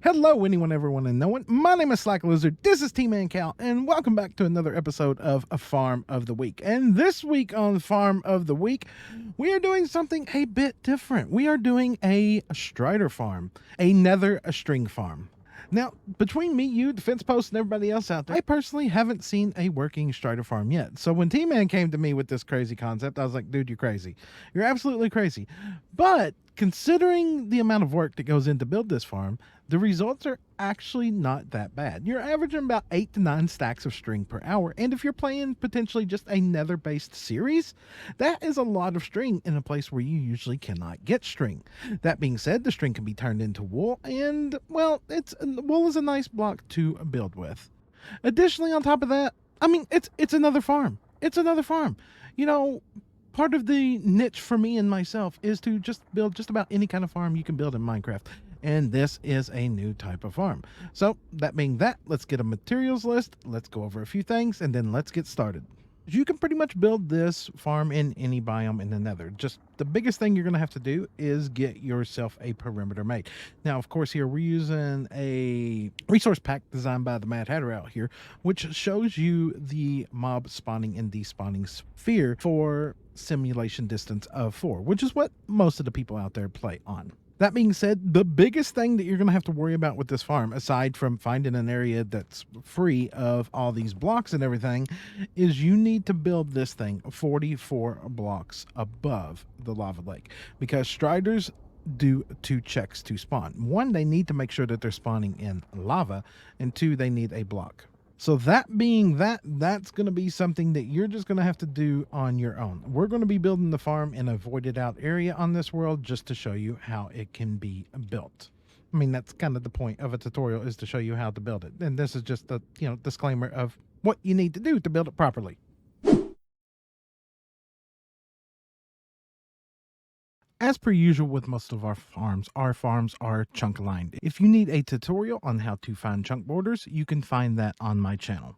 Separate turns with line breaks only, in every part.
Hello, anyone, everyone, and no one. My name is SlackLizard. This is T-Man Cal, and welcome back to another episode of A Farm of the Week. And this week on Farm of the Week, we are doing something a bit different. We are doing a Strider farm, a nether string farm. Now, between me, you, the fence post, and everybody else out there, I personally haven't seen a working Strider farm yet. So when T-Man came to me with this crazy concept, I was like, dude, you're crazy. You're absolutely crazy. But considering the amount of work that goes in to build this farm, the results are actually not that bad. You're averaging about 8 to 9 stacks of string per hour, and if you're playing potentially just a nether-based series, that is a lot of string in a place where you usually cannot get string. That being said, the string can be turned into wool, and, well, wool is a nice block to build with. Additionally, on top of that, I mean, it's another farm. It's another farm. You know, part of the niche for me and myself is to just build just about any kind of farm you can build in Minecraft. And this is a new type of farm. So that being that, let's get a materials list. Let's go over a few things and then let's get started. You can pretty much build this farm in any biome in the nether. Just the biggest thing you're going to have to do is get yourself a perimeter made. Now, of course, here we're using a resource pack designed by the Mad Hatter out here, which shows you the mob spawning and despawning sphere for simulation distance of 4, which is what most of the people out there play on. That being said, the biggest thing that you're going to have to worry about with this farm, aside from finding an area that's free of all these blocks and everything, is you need to build this thing 44 blocks above the lava lake, because Striders do 2 checks to spawn. 1, they need to make sure that they're spawning in lava, and 2, they need a block. So that being that's going to be something that you're just going to have to do on your own. We're going to be building the farm in a voided out area on this world just to show you how it can be built. I mean, that's kind of the point of a tutorial, is to show you how to build it. And this is just a, disclaimer of what you need to do to build it properly. As per usual with most of our farms are chunk lined. If you need a tutorial on how to find chunk borders, you can find that on my channel.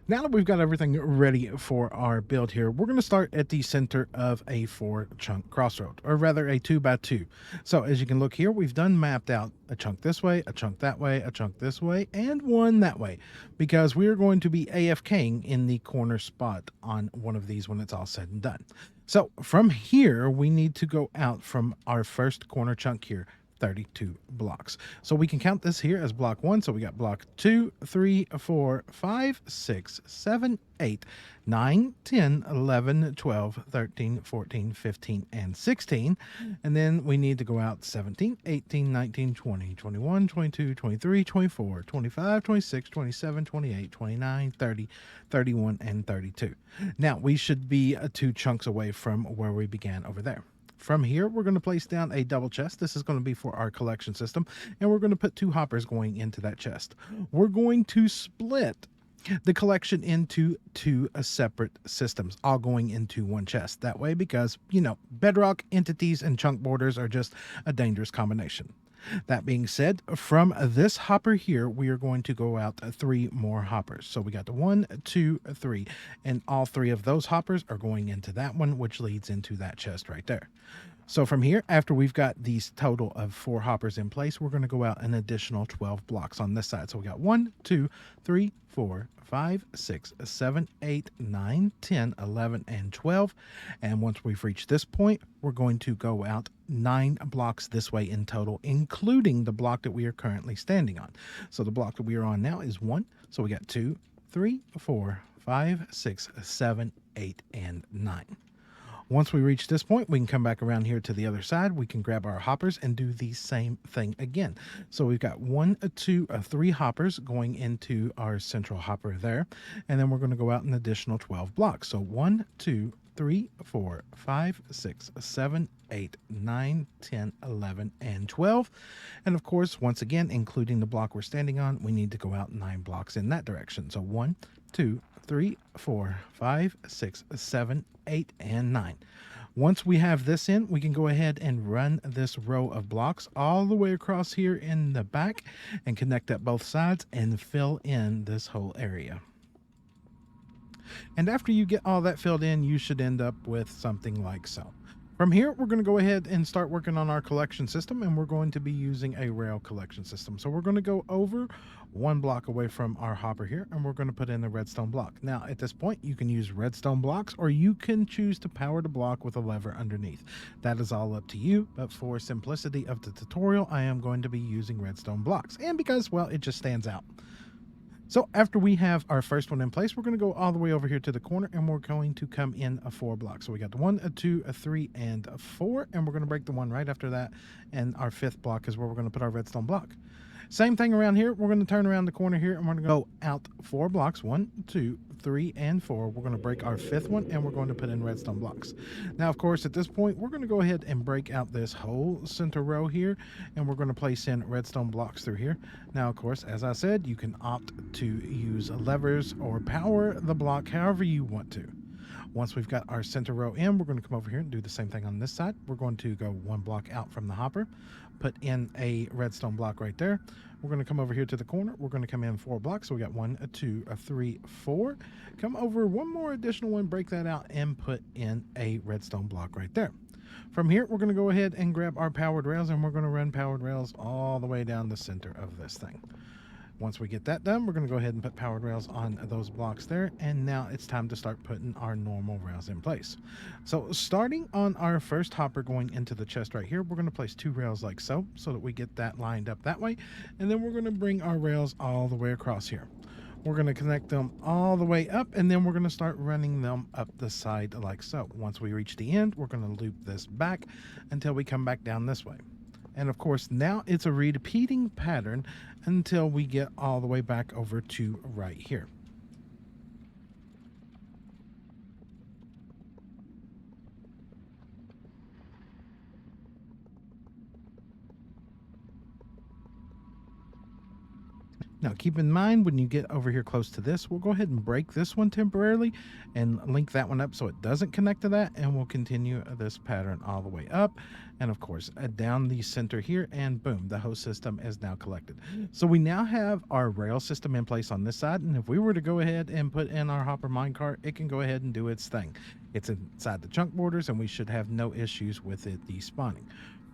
Now that we've got everything ready for our build here, we're going to start at the center of a 4 chunk crossroad, or rather a 2x2. So as you can look here, we've done mapped out a chunk this way, a chunk that way, a chunk this way, and one that way, because we are going to be AFKing in the corner spot on one of these when it's all said and done. So from here, we need to go out from our first corner chunk here, 32 blocks. So we can count this here as block 1. So we got block 2, 3, 4, 5, 6, 7, 8, 9, 10, 11, 12, 13, 14, 15, and 16. And then we need to go out 17, 18, 19, 20, 21, 22, 23, 24, 25, 26, 27, 28, 29, 30, 31, and 32. Now we should be 2 chunks away from where we began over there. From here, we're going to place down a double chest. This is going to be for our collection system, and we're going to put 2 hoppers going into that chest. We're going to split the collection into 2 separate systems, all going into 1 chest. That way, because, bedrock, entities, and chunk borders are just a dangerous combination. That being said, from this hopper here, we are going to go out 3 more hoppers. So we got the 1, 2, 3, and all 3 of those hoppers are going into that one, which leads into that chest right there. So from here, after we've got these total of 4 hoppers in place, we're going to go out an additional 12 blocks on this side. So we got 1, 2, 3, 4, 5, 6, 7, 8, 9, 10, 11, and 12. And once we've reached this point, we're going to go out 9 blocks this way in total, including the block that we are currently standing on. So the block that we are on now is 1. So we got 2, 3, 4, 5, 6, 7, 8, and 9. Once we reach this point, we can come back around here to the other side. We can grab our hoppers and do the same thing again. So we've got 1, 2, 3 hoppers going into our central hopper there. And then we're going to go out an additional 12 blocks. So 1, 2, 3, 4, 5, 6, 7, 8, 9, 10, 11, and 12. And of course, once again, including the block we're standing on, we need to go out 9 blocks in that direction. So 1, 2, 3, 4, 5, 6, 7, 8, and 9. Once we have this in, we can go ahead and run this row of blocks all the way across here in the back and connect up both sides and fill in this whole area. And after you get all that filled in, you should end up with something like so. From here, we're going to go ahead and start working on our collection system, and we're going to be using a rail collection system. So we're going to go over one block away from our hopper here, and we're going to put in the redstone block. Now, at this point, you can use redstone blocks, or you can choose to power the block with a lever underneath. That is all up to you, but for simplicity of the tutorial, I am going to be using redstone blocks, and because, well, it just stands out. So after we have our first one in place, we're going to go all the way over here to the corner, and we're going to come in a 4 block. So we got the 1, a 2, a 3, and a 4, and we're going to break the 1 right after that. And our 5th block is where we're going to put our redstone block. Same thing around here. We're going to turn around the corner here, and we're going to go out 4 blocks, 1, 2, 3, and 4. We're going to break our 5th one, and we're going to put in redstone blocks. Now, of course, at this point, we're going to go ahead and break out this whole center row here, and we're going to place in redstone blocks through here. Now, of course, as I said, you can opt to use levers or power the block however you want to. Once we've got our center row in, we're going to come over here and do the same thing on this side. We're going to go 1 block out from the hopper, put in a redstone block right there. We're going to come over here to the corner. We're going to come in 4 blocks. So we got 1, a 2, a 3, 4. Come over 1 more additional one, break that out, and put in a redstone block right there. From here, we're going to go ahead and grab our powered rails, and we're going to run powered rails all the way down the center of this thing. Once we get that done, we're going to go ahead and put powered rails on those blocks there. And now it's time to start putting our normal rails in place. So starting on our first hopper going into the chest right here, we're going to place 2 rails like so that we get that lined up that way. And then we're going to bring our rails all the way across here. We're going to connect them all the way up, and then we're going to start running them up the side like so. Once we reach the end, we're going to loop this back until we come back down this way. And of course, now it's a repeating pattern until we get all the way back over to right here. Now, keep in mind, when you get over here close to this, we'll go ahead and break this one temporarily and link that one up so it doesn't connect to that, and we'll continue this pattern all the way up. And of course, down the center here, and boom, the host system is now collected. So we now have our rail system in place on this side, and if we were to go ahead and put in our hopper minecart, it can go ahead and do its thing. It's inside the chunk borders, and we should have no issues with it despawning.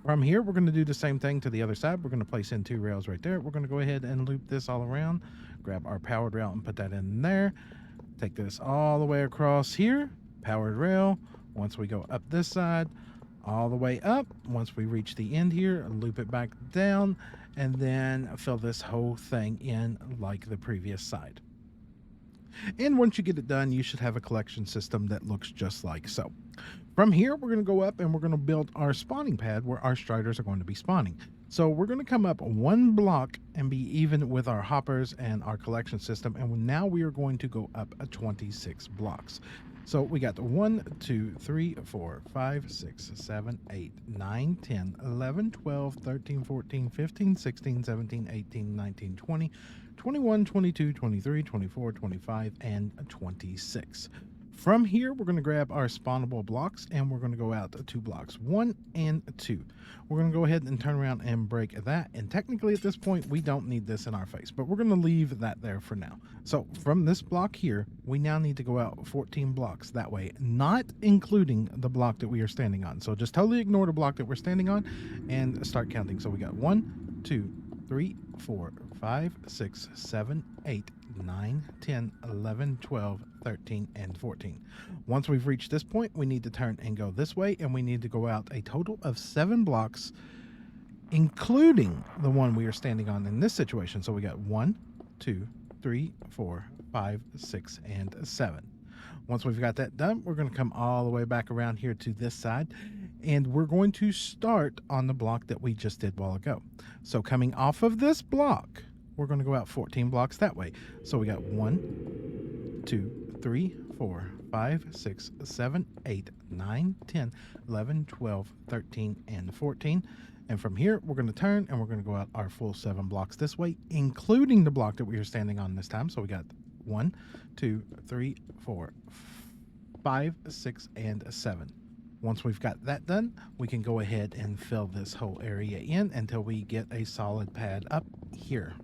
From here, we're going to do the same thing to the other side. We're going to place in 2 rails right there. We're going to go ahead and loop this all around, grab our powered rail and put that in there. Take this all the way across here, powered rail. Once we go up this side, all the way up. Once we reach the end here, loop it back down, and then fill this whole thing in like the previous side. And once you get it done, you should have a collection system that looks just like so. From here, we're going to go up and we're going to build our spawning pad where our striders are going to be spawning. So we're going to come up 1 block and be even with our hoppers and our collection system. And now we are going to go up 26 blocks. So we got 1, 2, 3, 4, 5, 6, 7, 8, 9, 10, 11, 12, 13, 14, 15, 16, 17, 18, 19, 20, 21, 22, 23, 24, 25, and 26. From here, we're going to grab our spawnable blocks, and we're going to go out 2 blocks, 1 and 2. We're going to go ahead and turn around and break that. And technically at this point, we don't need this in our face, but we're going to leave that there for now. So from this block here, we now need to go out 14 blocks that way, not including the block that we are standing on. So just totally ignore the block that we're standing on and start counting. So we got 1, 2, 3, 4, 5, 6, 7, 8, 9, 10, 11, 12, 13, and 14. Once we've reached this point, we need to turn and go this way, and we need to go out a total of 7 blocks, including the one we are standing on in this situation. So we got 1, 2, 3, 4, 5, 6, and 7. Once we've got that done, we're going to come all the way back around here to this side, and we're going to start on the block that we just did a while ago. So coming off of this block, we're going to go out 14 blocks that way. So we got 1, 2, 3, 4, 5, 6, 7, 8, 9, 10, 11, 12, 13, and 14. And from here, we're going to turn and we're going to go out our full 7 blocks this way, including the block that we are standing on this time. So we got 1, 2, 3, 4, 5, 6, and 7. Once we've got that done, we can go ahead and fill this whole area in until we get a solid pad up here.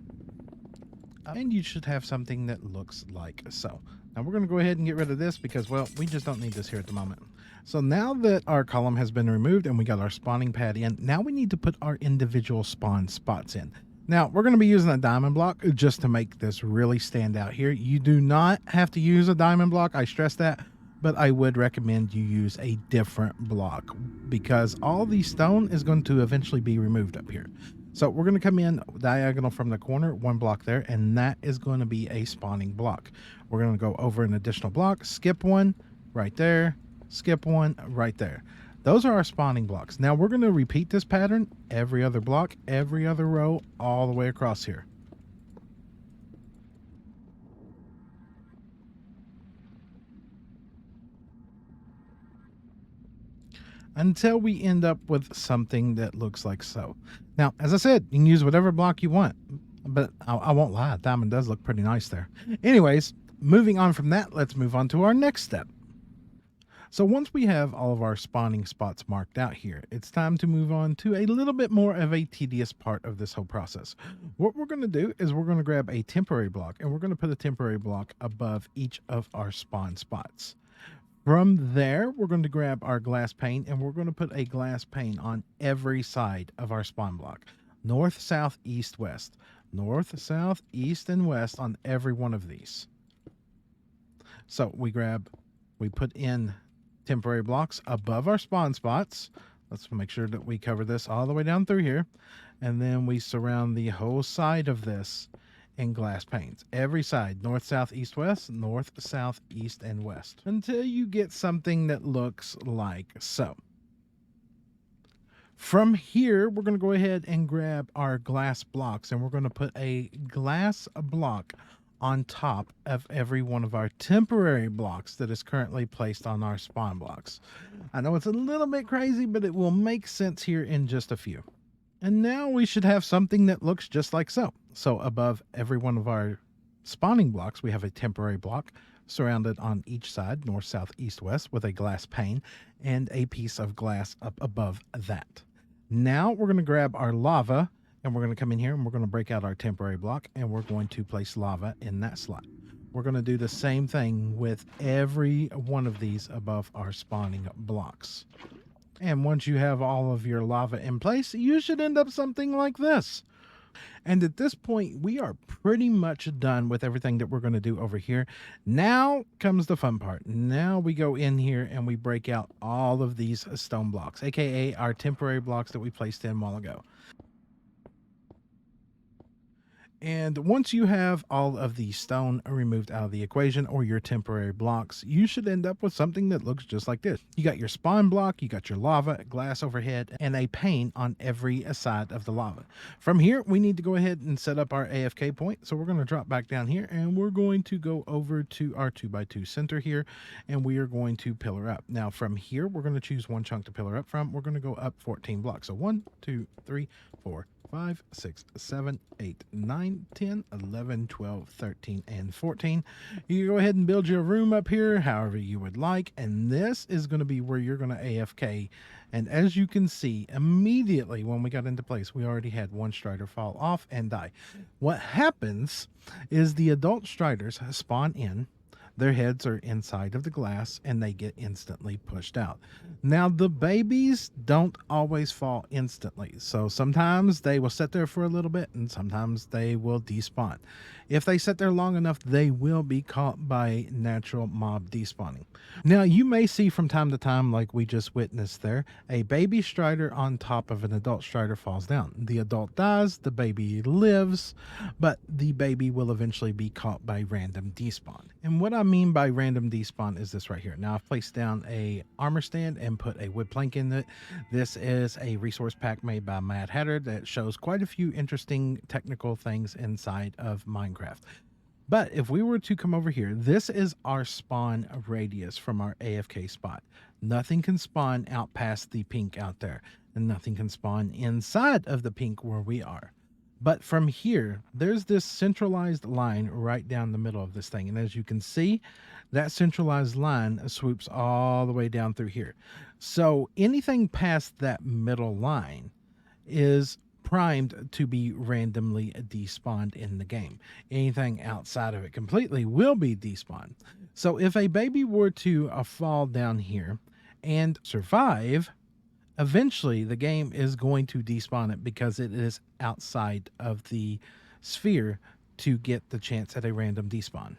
And you should have something that looks like so. Now we're going to go ahead and get rid of this because, well, we just don't need this here at the moment. So now that our column has been removed and we got our spawning pad in, now we need to put our individual spawn spots in. Now, we're going to be using a diamond block just to make this really stand out here. You do not have to use a diamond block, I stress that, but I would recommend you use a different block because all the stone is going to eventually be removed up here. So we're going to come in diagonal from the corner, one block there, and that is going to be a spawning block. We're going to go over an additional block, skip one right there, skip one right there. Those are our spawning blocks. Now we're going to repeat this pattern every other block, every other row, all the way across here. Until we end up with something that looks like so. Now, as I said, you can use whatever block you want, but I won't lie, diamond does look pretty nice there. Anyways, moving on from that, let's move on to our next step. So once we have all of our spawning spots marked out here, it's time to move on to a little bit more of a tedious part of this whole process. What we're going to do is we're going to grab a temporary block and we're going to put a temporary block above each of our spawn spots. From there, we're going to grab our glass pane and we're going to put a glass pane on every side of our spawn block. North, south, east, west. North, south, east, and west on every one of these. So we put in temporary blocks above our spawn spots. Let's make sure that we cover this all the way down through here. And then we surround the whole side of this in glass panes. Every side, north, south, east, west, north, south, east, and west. Until you get something that looks like so. From here, we're going to go ahead and grab our glass blocks and we're going to put a glass block on top of every one of our temporary blocks that is currently placed on our spawn blocks. I know it's a little bit crazy, but it will make sense here in just a few. And now we should have something that looks just like so. So above every one of our spawning blocks, we have a temporary block surrounded on each side, north, south, east, west, with a glass pane and a piece of glass up above that. Now we're going to grab our lava and we're going to come in here and we're going to break out our temporary block and we're going to place lava in that slot. We're going to do the same thing with every one of these above our spawning blocks. And once you have all of your lava in place, you should end up something like this. And at this point, we are pretty much done with everything that we're going to do over here. Now comes the fun part. Now we go in here and we break out all of these stone blocks, aka our temporary blocks that we placed in a while ago. And once you have all of the stone removed out of the equation or your temporary blocks, you should end up with something that looks just like this. You got your spawn block, you got your lava, glass overhead, and a pane on every side of the lava. From here, we need to go ahead and set up our AFK point. So we're going to drop back down here and we're going to go over to our 2x2 center here and we are going to pillar up. Now from here, we're going to choose one chunk to pillar up from. We're going to go up 14 blocks. So 1, 2, 3, 4, 5, 6, 7, 8, 9, 10, 11, 12, 13, and 14. You can go ahead and build your room up here however you would like. And this is going to be where you're going to AFK. And as you can see, immediately when we got into place, we already had one strider fall off and die. What happens is the adult striders spawn in. Their heads are inside of the glass and they get instantly pushed out. Now, the babies don't always fall instantly. So sometimes they will sit there for a little bit and sometimes they will despawn. If they sit there long enough, they will be caught by natural mob despawning. Now, you may see from time to time, like we just witnessed there, a baby strider on top of an adult strider falls down. The adult dies, the baby lives, but the baby will eventually be caught by random despawn. And what I mean by random despawn is this right here. Now, I've placed down a armor stand and put a wood plank in it. This is a resource pack made by Mad Hatter that shows quite a few interesting technical things inside of Minecraft. But if we were to come over here, this is our spawn radius from our AFK spot. Nothing can spawn out past the pink out there, and nothing can spawn inside of the pink where we are. But from here, there's this centralized line right down the middle of this thing. And as you can see, that centralized line swoops all the way down through here. So anything past that middle line is primed to be randomly despawned in the game. Anything outside of it completely will be despawned. So if a baby were to fall down here and survive, eventually the game is going to despawn it because it is outside of the sphere to get the chance at a random despawn.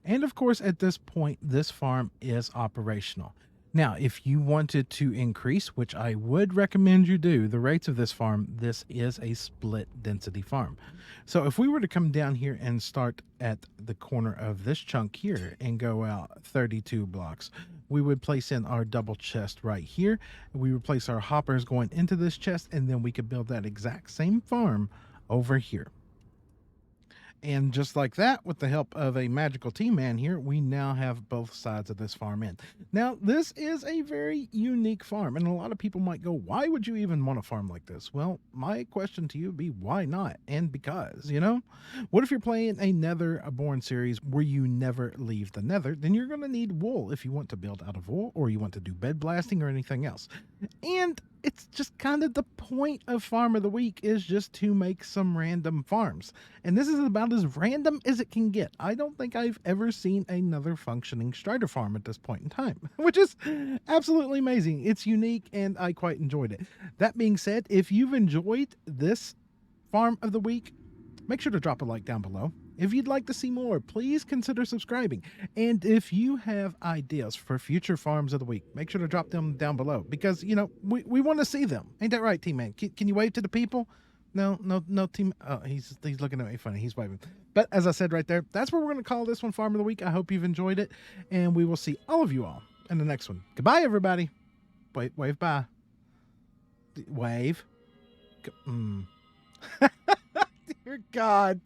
And of course, at this point, this farm is operational. Now, if you wanted to increase, which I would recommend you do, the rates of this farm, this is a split density farm. So if we were to come down here and start at the corner of this chunk here and go out 32 blocks, we would place in our double chest right here. We would place our hoppers going into this chest, and then we could build that exact same farm over here. And just like that, with the help of a magical team man here, we now have both sides of this farm in. Now, this is a very unique farm, and a lot of people might go, why would you even want a farm like this? Well, my question to you would be, why not? And because, you know, what if you're playing a Nether Born series where you never leave the Nether? Then you're going to need wool if you want to build out of wool, or you want to do bed blasting or anything else. And it's just kind of the point of Farm of the Week, is just to make some random farms. And this is about as random as it can get. I don't think I've ever seen another functioning Strider farm at this point in time, which is absolutely amazing. It's unique and I quite enjoyed it. That being said, if you've enjoyed this Farm of the Week, make sure to drop a like down below. If you'd like to see more, please consider subscribing. And if you have ideas for future farms of the week, make sure to drop them down below, because, you know, we want to see them. Ain't that right, Team Man? Can you wave to the people? No, Team. Oh, he's looking at me funny. He's waving. But as I said right there, that's what we're going to call this one Farm of the Week. I hope you've enjoyed it, and we will see all of you all in the next one. Goodbye, everybody. Wave bye. Wave. Dear God.